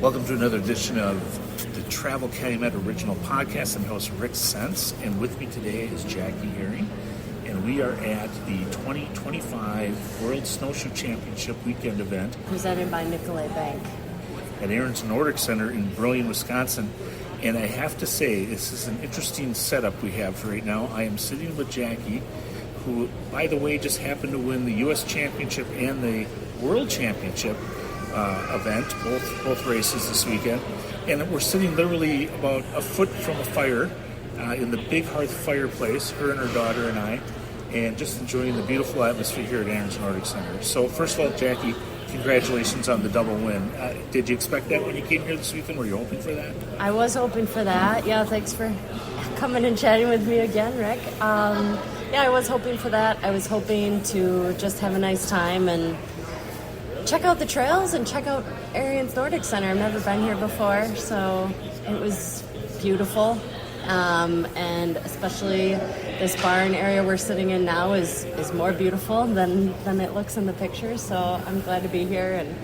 Welcome to another edition of the Travel Calumet Original Podcast. I'm host Rick Sense, and with me today is Jackie Herring, and we are at the 2025 World Snowshoe Championship weekend event presented by Nicolet Bank at Ariens Nordic Center in Brillion, Wisconsin. And I have to say, this is an interesting setup we have for right now. I am sitting with Jackie, who, by the way, just happened to win the U.S. Championship and the World Championship event, both races this weekend. And we're sitting literally about a foot from a fire in the big hearth fireplace, her and her daughter and I, and just enjoying the beautiful atmosphere here at Ariens Nordic Center. So first of all, Jackie, congratulations on the double win. Did you expect that when you came here this weekend? Were you hoping for that? I was hoping for that. Yeah, thanks for coming and chatting with me again, Rick. Yeah, I was hoping for that. I was hoping to just have a nice time and check out the trails and check out Ariens Nordic Center. I've never been here before, so it was beautiful. And especially this barn area we're sitting in now is more beautiful than it looks in the pictures. So I'm glad to be here, and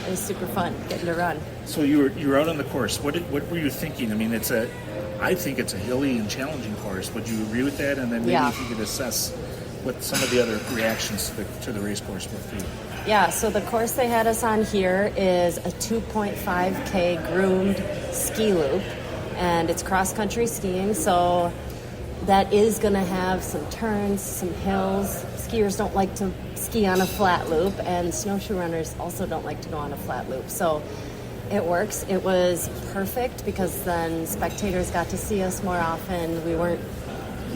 it was super fun getting to run. So you were out on the course. What were you thinking? I mean, I think it's a hilly and challenging course. Would you agree with that? And then maybe if you could assess what some of the other reactions to the race course were for you. Yeah, so the course they had us on here is a 2.5K groomed ski loop, and it's cross-country skiing, so that is going to have some turns, some hills. Skiers don't like to ski on a flat loop, and snowshoe runners also don't like to go on a flat loop. So it works. It was perfect because then spectators got to see us more often. We weren't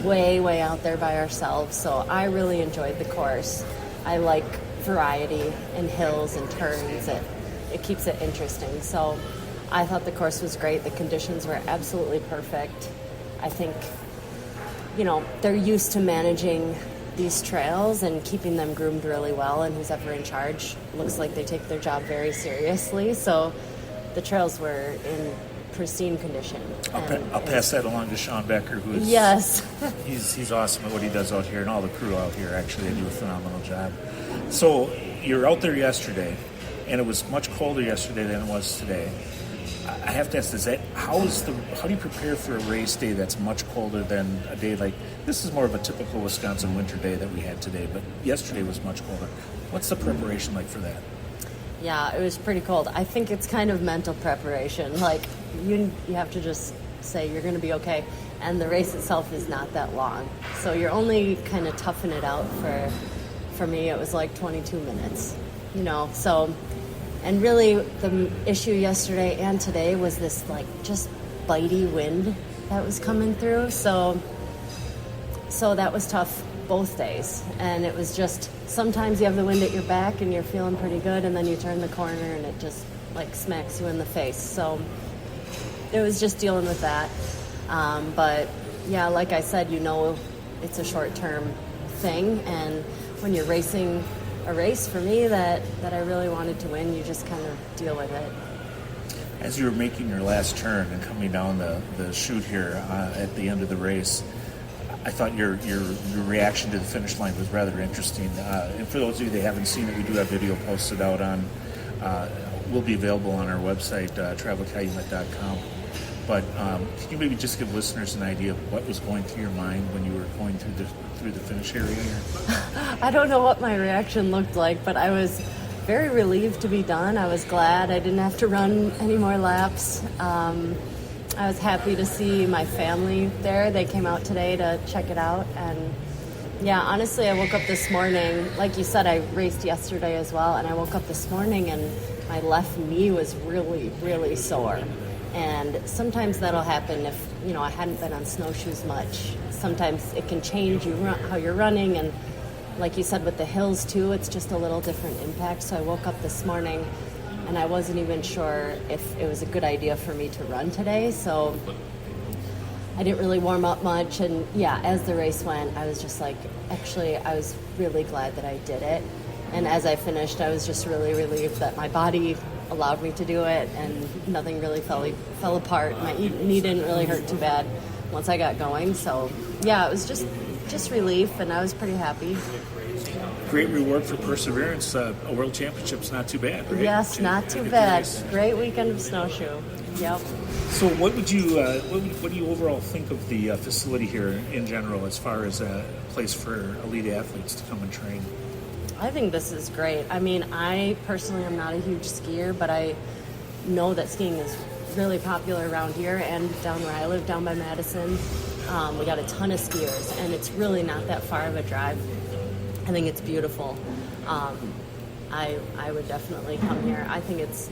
way out there by ourselves, so I really enjoyed the course. I like variety and hills and turns. It keeps it interesting. So I thought the course was great. The conditions were absolutely perfect. I think, they're used to managing these trails and keeping them groomed really well, and who's ever in charge looks like they take their job very seriously. So the trails were in pristine condition. I'll pass that along to Sean Becker, who's he's awesome at what he does out here, and all the crew out here. Actually, they do a phenomenal job. So you're out there yesterday, and it was much colder yesterday than it was today. I have to ask, how do you prepare for a race day that's much colder than a day like this? Is more of a typical Wisconsin winter day that we had today, but yesterday was much colder. What's the preparation like for that? Yeah, it was pretty cold. I think it's kind of mental preparation. Like, you have to just say you're going to be okay. And the race itself is not that long. So you're only kind of toughing it out for me, it was like 22 minutes, So, and really the issue yesterday and today was this, like, just bitey wind that was coming through. So that was tough both days, and it was just sometimes you have the wind at your back and you're feeling pretty good, and then you turn the corner and it just like smacks you in the face. So it was just dealing with that, but yeah, like I said, it's a short-term thing, and when you're racing a race for me that I really wanted to win, you just kind of deal with it. As you were making your last turn and coming down the chute here at the end of the race, I thought your reaction to the finish line was rather interesting. And for those of you that haven't seen it, we do have video posted out on, will be available on our website, travelcalumet.com. But can you maybe just give listeners an idea of what was going through your mind when you were going through the finish area here? I don't know what my reaction looked like, but I was very relieved to be done. I was glad I didn't have to run any more laps. I was happy to see my family there. They came out today to check it out. And yeah, honestly, I woke up this morning, like you said, I raced yesterday as well, and I woke up this morning and my left knee was really, really sore. And sometimes that'll happen if, I hadn't been on snowshoes much. Sometimes it can change how you're running, and like you said, with the hills too, it's just a little different impact. So I woke up this morning and I wasn't even sure if it was a good idea for me to run today. So I didn't really warm up much. And yeah, as the race went, I was just like, actually, I was really glad that I did it. And as I finished, I was just really relieved that my body allowed me to do it and nothing really fell apart. My knee didn't really hurt too bad once I got going. So yeah, it was just relief, and I was pretty happy. great reward for perseverance. A World Championship's not too bad, right? Yes, not too bad. Great weekend of snowshoe. Yep. So what would you, what do you overall think of the facility here in general as far as a place for elite athletes to come and train? I think this is great. I mean, I personally am not a huge skier, but I know that skiing is really popular around here and down where I live, down by Madison. We got a ton of skiers, and it's really not that far of a drive. I think it's beautiful. I would definitely come here. I think it's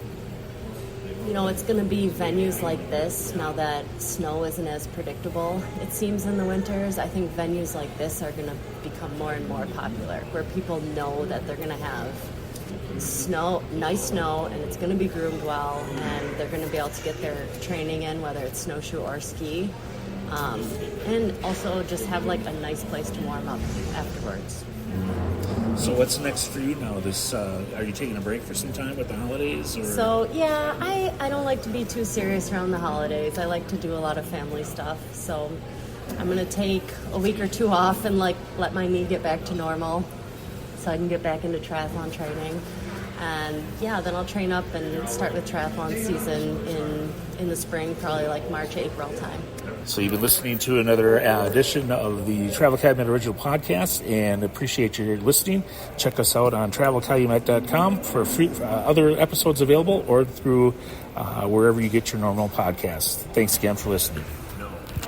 going to be venues like this now that snow isn't as predictable, it seems, in the winters. I think venues like this are going to become more and more popular, where people know that they're going to have nice snow, and it's going to be groomed well, and they're going to be able to get their training in, whether it's snowshoe or ski, and also just have like a nice place to warm up afterwards. So what's next for you now? Are you taking a break for some time with the holidays? Or? So yeah, I don't like to be too serious around the holidays. I like to do a lot of family stuff. So I'm gonna take a week or two off and let my knee get back to normal, so I can get back into triathlon training. And yeah, then I'll train up and start with triathlon season in the spring, probably like March, April time. So you've been listening to another edition of the Travel Calumet Original Podcast, and appreciate your listening. Check us out on travelcalumet.com for free other episodes available, or through wherever you get your normal podcasts. Thanks again for listening.